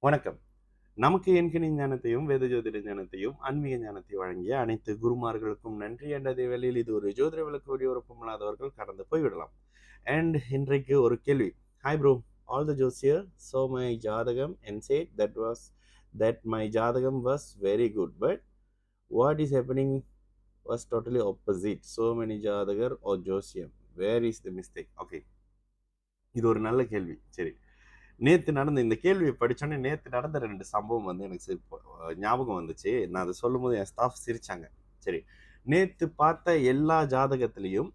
வணக்கம். நமக்கு எண்கணி ஞானத்தையும், வேத ஜோதிட ஞானத்தையும், ஆன்மீக ஞானத்தையும் வழங்கிய அனைத்து குருமார்களுக்கும் நன்றி. என்ற அதே வேளையில் இது ஒரு ஜோதிட விளக்கு ஒளிபரப்பும் இல்லாதவர்கள் கடந்து போய்விடலாம். அண்ட் இன்றைக்கு ஒரு கேள்வி. ஹாய் ப்ரோ, ஆல் த ஜோசியர் saw my ஜாதகம் and said that my ஜாதகம் was very good, but what is happening was totally opposite. So many ஜாதகர் or ஜோசியம். Where is the mistake? Okay. இது ஒரு நல்ல கேள்வி. சரி. நேத்து நடந்த இந்த கேள்வியை படிச்சோன்னே நேத்து நடந்த 2 சம்பவம் வந்து எனக்கு ஞாபகம் வந்துச்சு. நான் அத சொல்லும்போது என் ஸ்டாஃப் சிரிச்சாங்க. சரி. நேத்து பார்த்த எல்லா ஜாதகத்திலயும்,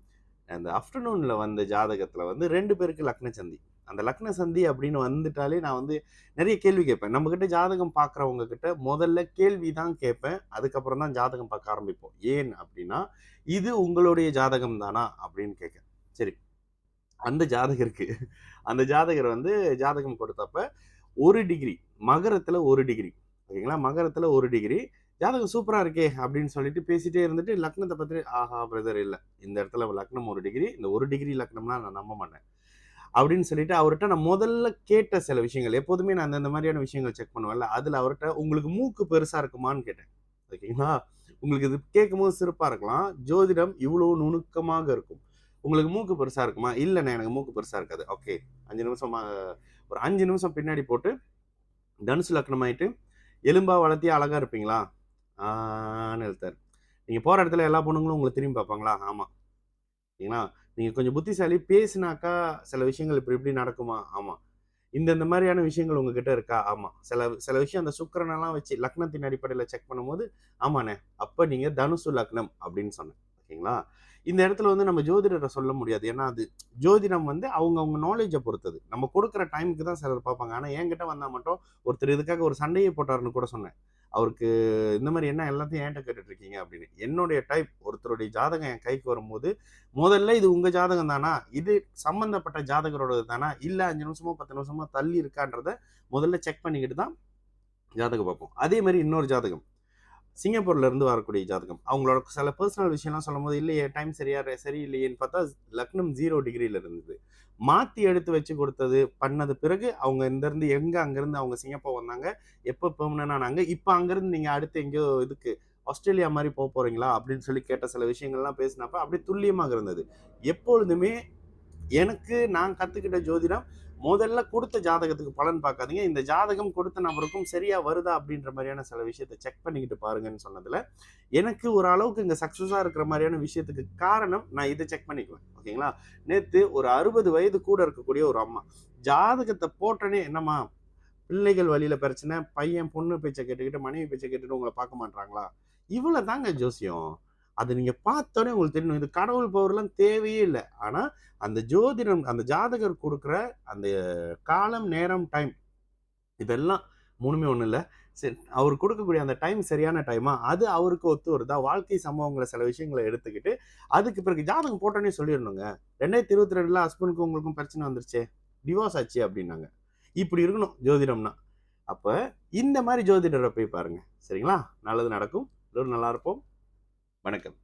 அந்த ஆஃப்டர்நூன்ல வந்த ஜாதகத்துல வந்து 2 பேருக்கு லக்ன சந்தி. அந்த லக்ன சந்தி அப்படின்னு வந்துட்டாலே நான் வந்து நெறைய கேள்வி கேட்பேன். நம்மகிட்ட ஜாதகம் பார்க்குறவங்க கிட்ட முதல்ல கேள்வி தான் கேட்பேன். அதுக்கப்புறம் தான் ஜாதகம் பார்க்க ஆரம்பிப்போம். ஏன் அப்படின்னா, "இது உங்களுடைய ஜாதகம் தானா?" அப்படின்னு கேட்க. சரி. அந்த ஜாதகருக்கு அந்த ஜாதகர் வந்து ஜாதகம் கொடுத்தப்ப 1 டிகிரி மகரத்துல 1 டிகிரி ஓகேங்களா, மகரத்துல 1 டிகிரி ஜாதகம் சூப்பரா இருக்கே அப்படின்னு சொல்லிட்டு பேசிட்டே இருந்துட்டு லக்னத்தை பத்தி ஆஹா பிரதர் இல்ல, இந்த இடத்துல லக்னம் 1 டிகிரி, இந்த 1 டிகிரி லக்னம்னா நான் நம்ப மாட்டேன் அப்படின்னு சொல்லிட்டு அவர்கிட்ட நான் முதல்ல கேட்ட சில விஷயங்கள், எப்போதுமே நான் அந்த மாதிரியான விஷயங்கள் செக் பண்ணுவேன்ல, அதுல அவர்கிட்ட உங்களுக்கு மூக்கு பெருசா இருக்குமான்னு கேட்டேன். ஓகேங்களா, உங்களுக்கு இது கேட்கும் போது சிறப்பா இருக்கலாம். ஜோதிடம் இவ்வளவு நுணுக்கமாக இருக்கும். உங்களுக்கு மூக்கு பெருசா இருக்குமா? இல்லண்ணே எனக்கு மூக்கு பெருசா இருக்காது. ஓகே. 5 நிமிஷமா ஒரு 5 நிமிஷம் பின்னாடி போட்டு, தனுசு லக்னம் ஆயிட்டு, எலும்பா வளர்த்தி அழகா இருப்பீங்களா? ஆன்னு இழுத்தாரு. நீங்க போற இடத்துல எல்லா பொண்ணுங்களும் உங்கள திரும்பி பார்ப்பாங்களா? ஆமா. சரிங்களா? நீங்க கொஞ்சம் புத்திசாலி. பேசினாக்கா சில விஷயங்கள் இப்படி இப்படி நடக்குமா? ஆமா. இந்த மாதிரியான விஷயங்கள் உங்ககிட்ட இருக்கா? ஆமா. சில சில விஷயம் அந்த சுக்கிரனெல்லாம் வச்சு லக்னத்தின் அடிப்படையில செக் பண்ணும்போது, ஆமாண்ணே. அப்ப நீங்க தனுசு லக்னம் அப்படின்னு சொன்னேன். ஓகேங்களா? இந்த இடத்துல வந்து நம்ம ஜோதிடர சொல்ல முடியாது. ஏன்னா, அது ஜோதிடம் வந்து அவங்க நாலேட்ஜ பொறுத்தது. நம்ம குடுக்குற டைம்க்கு தான் சிலர் பார்ப்பாங்க. ஆனா என்கிட்ட வந்தா மட்டும் ஒருத்தர் இதுக்காக ஒரு சண்டையே போட்டாருன்னு கூட சொன்னேன். அவருக்கு இந்த மாரி என்ன எல்லாத்தையும் ஏன்ட்ட கேட்டுட்டு இருக்கீங்க அப்படின்னு. என்னுடைய டைப் ஒருத்தருடைய ஜாதகம் என் கைக்கு வரும்போது, முதல்ல இது உங்க ஜாதகம் தானா? இது சம்பந்தப்பட்ட ஜாதகரோடது தானா? இல்ல 5 நிமிஷமோ, 10 நிமிஷமோ தள்ளி இருக்கான்றத முதல்ல செக் பண்ணிக்கிட்டு தான் ஜாதகம் பார்ப்போம். அதே மாரி இன்னொரு ஜாதகம். சிங்கப்பூர்ல இருந்து வரக்கூடிய ஜாதகம். அவங்களோட சில பெர்சனல் விஷயம்லாம் சொல்லும்போது, இல்லையே டைம் சரியில்லையேன்னு பார்த்தா, லக்னம் 0 டிகிரில இருந்தது. மாத்தி எடுத்து வச்சு கொடுத்தது, பண்ணது பிறகு அவங்க அங்கருந்து அவங்க சிங்கப்பூர் வந்தாங்க. எப்ப பெர்மனன்ட் ஆனாங்க. இப்ப அங்கருந்து நீங்க அடுத்து எங்கேயோ இதுக்கு ஆஸ்திரேலியா மாரி போறீங்களா? அப்படின்னு சொல்லி கேட்ட சில விஷயங்கள்லாம் பேசினப்ப அப்படியே துல்லியமாக இருந்தது. எப்பொழுதுமே எனக்கு நான் கத்துக்கிட்ட ஜோதிடம், முதல்ல குடுத்த ஜாதகத்துக்கு பலன் பார்க்காதீங்க. இந்த ஜாதகம் கொடுத்த நபருக்கும் சரியா வருதா அப்படின்ற மாரியான சில விஷயத்த செக் பண்ணிக்கிட்டு பாருங்கன்னு சொன்னதுல, எனக்கு ஒரு அளவுக்கு இங்க சக்சஸா இருக்கிற மாரியான விஷயத்துக்கு காரணம், நான் இத செக் பண்ணிக்குவேன். ஓகேங்களா? நேத்து ஒரு 60 வயது கூட இருக்கக்கூடிய ஒரு அம்மா, ஜாதகத்த போட்டோனே, "என்னம்மா பிள்ளைகள் வழியில பிரச்சனை, பையன் பொண்ணு பேச்ச கேட்டுக்கிட்டு, மனைவி பேச்ச கேட்டுட்டு உங்கள பார்க்க மாட்றாங்களா?" இவ்வளோ தாங்க ஜோசியம். அது நீங்க பார்த்தோனே உங்களுக்கு தெரியணும். இது கடவுள் பவர்லாம் தேவையே இல்ல. ஆனா, அந்த ஜோதிடம் அந்த ஜாதகர் குடுக்குற அந்த காலம், நேரம், டைம் இதெல்லாம் 3மே ஒண்ணும் இல்ல. அவரு குடுக்கக்கூடிய அந்த டைம் சரியான டைமா? அது அவருக்கு ஒத்து வருதா? வாழ்க்கை சம்பவங்கள சில விஷயங்கள எடுத்துக்கிட்டு, அதுக்கு பிறகு ஜாதகம் போட்டோனே சொல்லிரணுங்க. 2022ல ஹஸ்பண்டுக்கும் உங்களுக்கும் பிரச்சனை வந்துருச்சே, டிவோர்ஸ் ஆச்சு அப்டின்னாங்க. இப்படி இருக்கணும் ஜோதிடம்னா. அப்ப இந்த மாரி ஜோதிடர போய் பாருங்க. சரிங்களா? நல்லது நடக்கும். எல்லோரும் நல்லா இருப்போம். வணக்கம்.